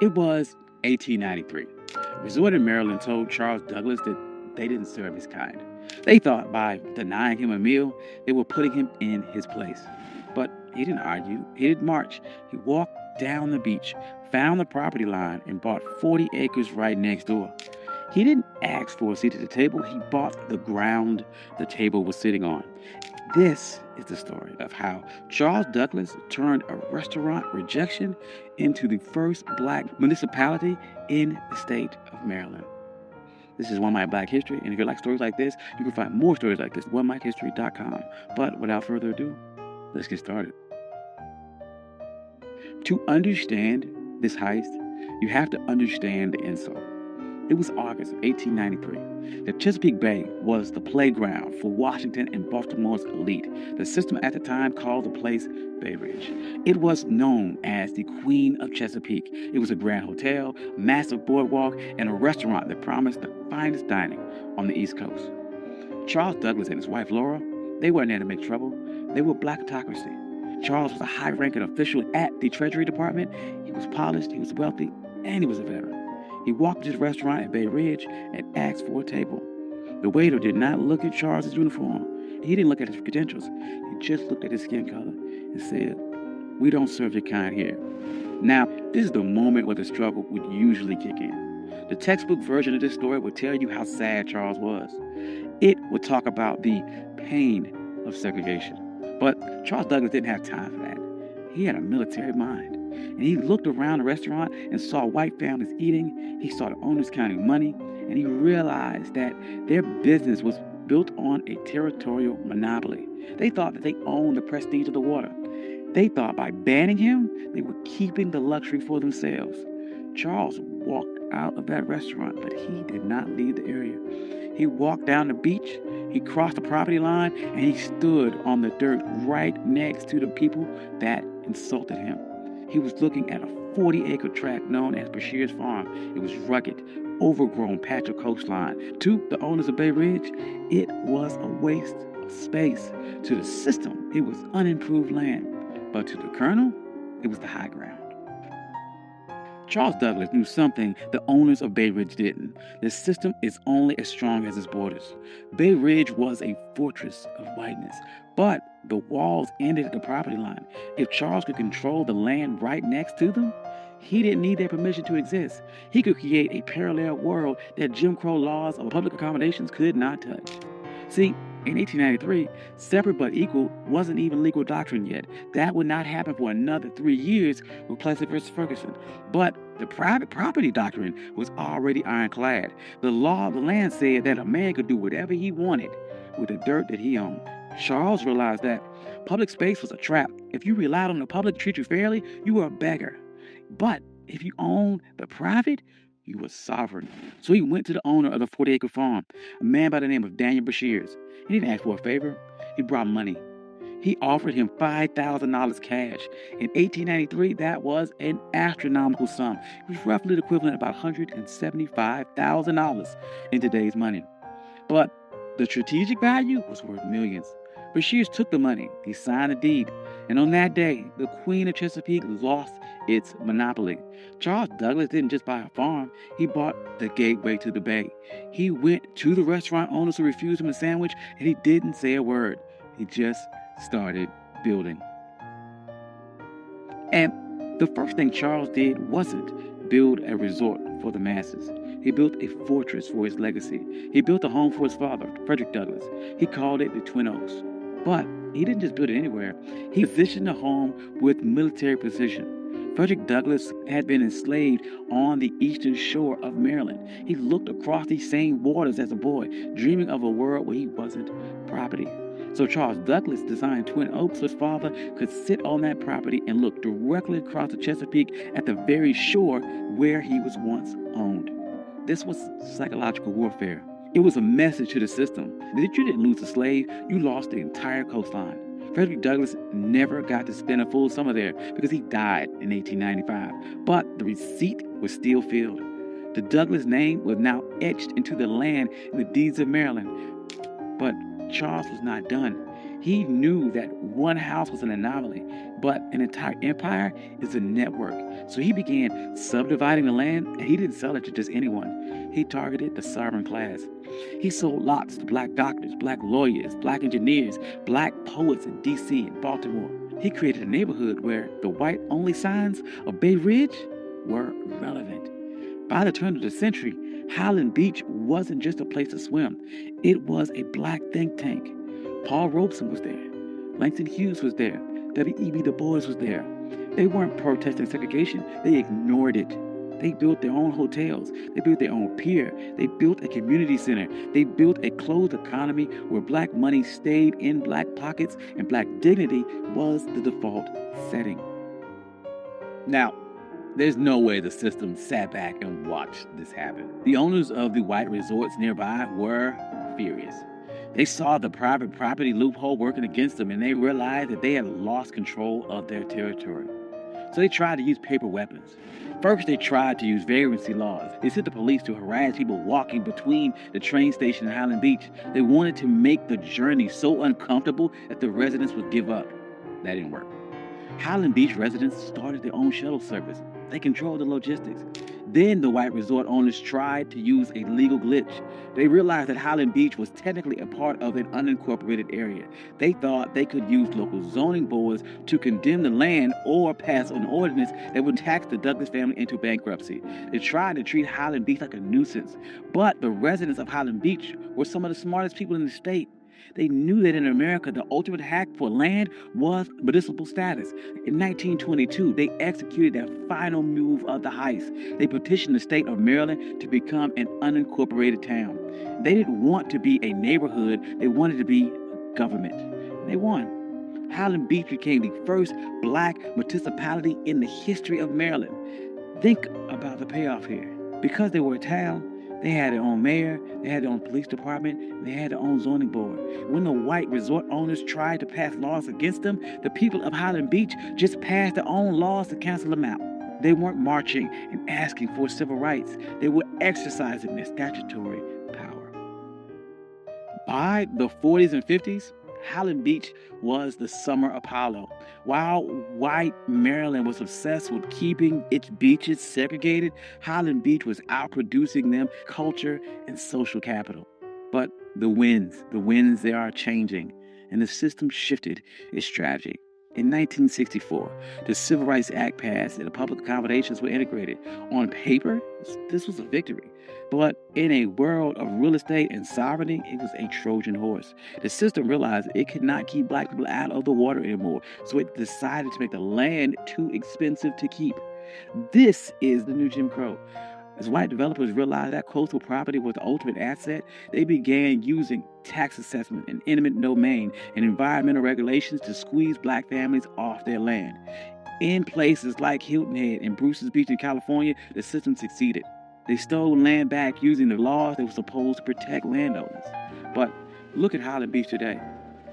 It was 1893. A resort in Maryland told Charles Douglass that they didn't serve his kind. They thought by denying him a meal, they were putting him in his place. But he didn't argue. He didn't march. He walked down the beach, found the property line, and bought 40 acres right next door. He didn't ask for a seat at the table. He bought the ground the table was sitting on. This is the story of how Charles Douglass turned a restaurant rejection into the first black municipality in the state of Maryland. This is One Mike Black History, and if you like stories like this, you can find more stories like this at onemikehistory.com. But without further ado, let's get started. To understand this heist, you have to understand the insult. It was August of 1893. The Chesapeake Bay was the playground for Washington and Baltimore's elite. The system at the time called the place Bay Ridge. It was known as the Queen of Chesapeake. It was a grand hotel, massive boardwalk, and a restaurant that promised the finest dining on the East Coast. Charles Douglass and his wife Laura, they weren't there to make trouble. They were blackocracy. Charles was a high-ranking official at the Treasury Department. He was polished, he was wealthy, and he was a veteran. He walked to the restaurant at Bay Ridge and asked for a table. The waiter did not look at Charles's uniform. He didn't look at his credentials. He just looked at his skin color and said, "We don't serve your kind here." Now, this is the moment where the struggle would usually kick in. The textbook version of this story would tell you how sad Charles was. It would talk about the pain of segregation. But Charles Douglass didn't have time for that. He had a military mind. And he looked around the restaurant and saw white families eating. He saw the owners counting money. And he realized that their business was built on a territorial monopoly. They thought that they owned the prestige of the water. They thought by banning him, they were keeping the luxury for themselves. Charles walked out of that restaurant, but he did not leave the area. He walked down the beach, he crossed the property line, and he stood on the dirt right next to the people that insulted him. He was looking at a 40-acre tract known as Bashir's Farm. It was rugged, overgrown patch of coastline. To the owners of Bay Ridge, it was a waste of space. To the system, it was unimproved land. But to the Colonel, it was the high ground. Charles Douglass knew something the owners of Bay Ridge didn't. The system is only as strong as its borders. Bay Ridge was a fortress of whiteness, but the walls ended at the property line. If Charles could control the land right next to them, he didn't need their permission to exist. He could create a parallel world that Jim Crow laws of public accommodations could not touch. See, in 1893, separate but equal wasn't even legal doctrine yet. That would not happen for another 3 years with Plessy versus Ferguson. But the private property doctrine was already ironclad. The law of the land said that a man could do whatever he wanted with the dirt that he owned. Charles realized that public space was a trap. If you relied on the public to treat you fairly, you were a beggar. But if you owned the private, you were sovereign. So he went to the owner of the 40-acre farm, a man by the name of Daniel Bashir. He didn't ask for a favor. He brought money. He offered him $5,000 cash. In 1893, that was an astronomical sum. It was roughly the equivalent of about $175,000 in today's money. But the strategic value was worth millions. Bashir took the money. He signed the deed. And on that day, the Queen of Chesapeake lost its monopoly. Charles Douglass didn't just buy a farm. He bought the gateway to the bay. He went to the restaurant owners who refused him a sandwich, and he didn't say a word. He just started building. And the first thing Charles did wasn't build a resort for the masses. He built a fortress for his legacy. He built a home for his father, Frederick Douglass. He called it the Twin Oaks. But he didn't just build it anywhere. He positioned the home with military precision. Frederick Douglass had been enslaved on the eastern shore of Maryland. He looked across these same waters as a boy, dreaming of a world where he wasn't property. So Charles Douglass designed Twin Oaks so his father could sit on that property and look directly across the Chesapeake at the very shore where he was once owned. This was psychological warfare. It was a message to the system that you didn't lose a slave, you lost the entire coastline. Frederick Douglass never got to spend a full summer there because he died in 1895, but the receipt was still filled. The Douglass name was now etched into the land in the deeds of Maryland. But Charles was not done. He knew that one house was an anomaly, but an entire empire is a network. So he began subdividing the land, and he didn't sell it to just anyone. He targeted the sovereign class. He sold lots to black doctors, black lawyers, black engineers, black poets in D.C. and Baltimore. He created a neighborhood where the white-only signs of Bay Ridge were relevant. By the turn of the century, Highland Beach wasn't just a place to swim. It was a black think tank. Paul Robeson was there. Langston Hughes was there. W.E.B. Du Bois was there. They weren't protesting segregation. They ignored it. They built their own hotels. They built their own pier. They built a community center. They built a closed economy where black money stayed in black pockets and black dignity was the default setting. Now, there's no way the system sat back and watched this happen. The owners of the white resorts nearby were furious. They saw the private property loophole working against them, and they realized that they had lost control of their territory. So they tried to use paper weapons. First, they tried to use vagrancy laws. They sent the police to harass people walking between the train station and Highland Beach. They wanted to make the journey so uncomfortable that the residents would give up. That didn't work. Highland Beach residents started their own shuttle service. They controlled the logistics. Then the white resort owners tried to use a legal glitch. They realized that Highland Beach was technically a part of an unincorporated area. They thought they could use local zoning boards to condemn the land or pass an ordinance that would tax the Douglass family into bankruptcy. They tried to treat Highland Beach like a nuisance. But the residents of Highland Beach were some of the smartest people in the state. They knew that in America, the ultimate hack for land was municipal status. In 1922, they executed their final move of the heist. They petitioned the state of Maryland to become an unincorporated town. They didn't want to be a neighborhood. They wanted to be government. They won. Highland Beach became the first black municipality in the history of Maryland. Think about the payoff here. Because they were a town, they had their own mayor, they had their own police department, and they had their own zoning board. When the white resort owners tried to pass laws against them, the people of Highland Beach just passed their own laws to cancel them out. They weren't marching and asking for civil rights. They were exercising their statutory power. By the 40s and 50s, Highland Beach was the summer Apollo. While white Maryland was obsessed with keeping its beaches segregated, Highland Beach was outproducing them culture and social capital. But the winds, they are changing, and the system shifted its strategy. In 1964, the Civil Rights Act passed and the public accommodations were integrated. On paper, this was a victory. But in a world of real estate and sovereignty, it was a Trojan horse. The system realized it could not keep black people out of the water anymore, so it decided to make the land too expensive to keep. This is the new Jim Crow. As white developers realized that coastal property was the ultimate asset, they began using tax assessment and eminent domain and environmental regulations to squeeze black families off their land. In places like Hilton Head and Bruce's Beach in California, the system succeeded. They stole land back using the laws that were supposed to protect landowners. But look at Highland Beach today.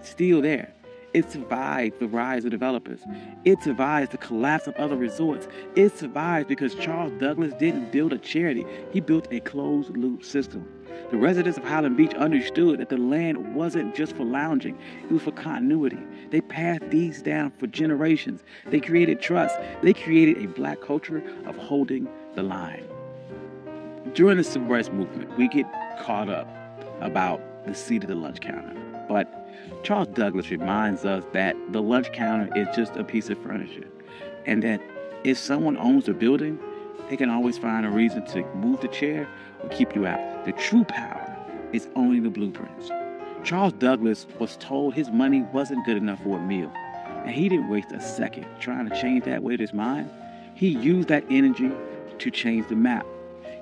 Still there. It survived the rise of developers. It survives the collapse of other resorts. It survives because Charles Douglass didn't build a charity. He built a closed-loop system. The residents of Highland Beach understood that the land wasn't just for lounging. It was for continuity. They passed these down for generations. They created trust. They created a black culture of holding the line. During the Civil Rights Movement, we get caught up about the seat of the lunch counter. But Charles Douglass reminds us that the lunch counter is just a piece of furniture, and that if someone owns a building, they can always find a reason to move the chair or keep you out. The true power is owning the blueprints. Charles Douglass was told his money wasn't good enough for a meal, and he didn't waste a second trying to change that with his mind. He used that energy to change the map.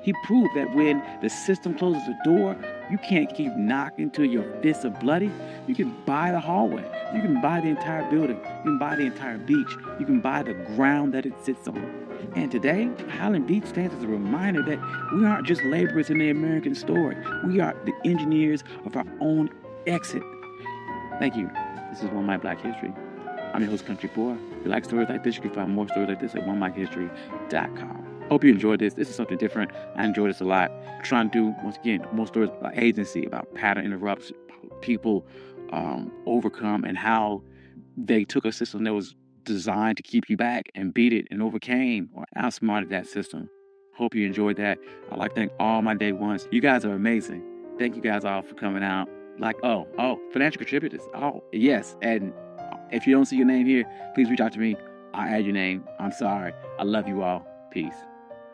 He proved that when the system closes the door, you can't keep knocking till your fists are bloody. You can buy the hallway. You can buy the entire building. You can buy the entire beach. You can buy the ground that it sits on. And today, Highland Beach stands as a reminder that we aren't just laborers in the American story. We are the engineers of our own exit. Thank you. This is One Mic Black History. I'm your host, Country Boy. If you like stories like this, you can find more stories like this at onemichistory.com. Hope you enjoyed this. This is something different. I enjoyed this a lot. I'm trying to do, once again, more stories about agency, about pattern interrupts, people overcome, and how they took a system that was designed to keep you back and beat it and overcame or outsmarted that system. Hope you enjoyed that. I'd like to thank all my day ones. You guys are amazing. Thank you guys all for coming out. Financial contributors. Oh, yes. And if you don't see your name here, please reach out to me. I'll add your name. I'm sorry. I love you all. Peace.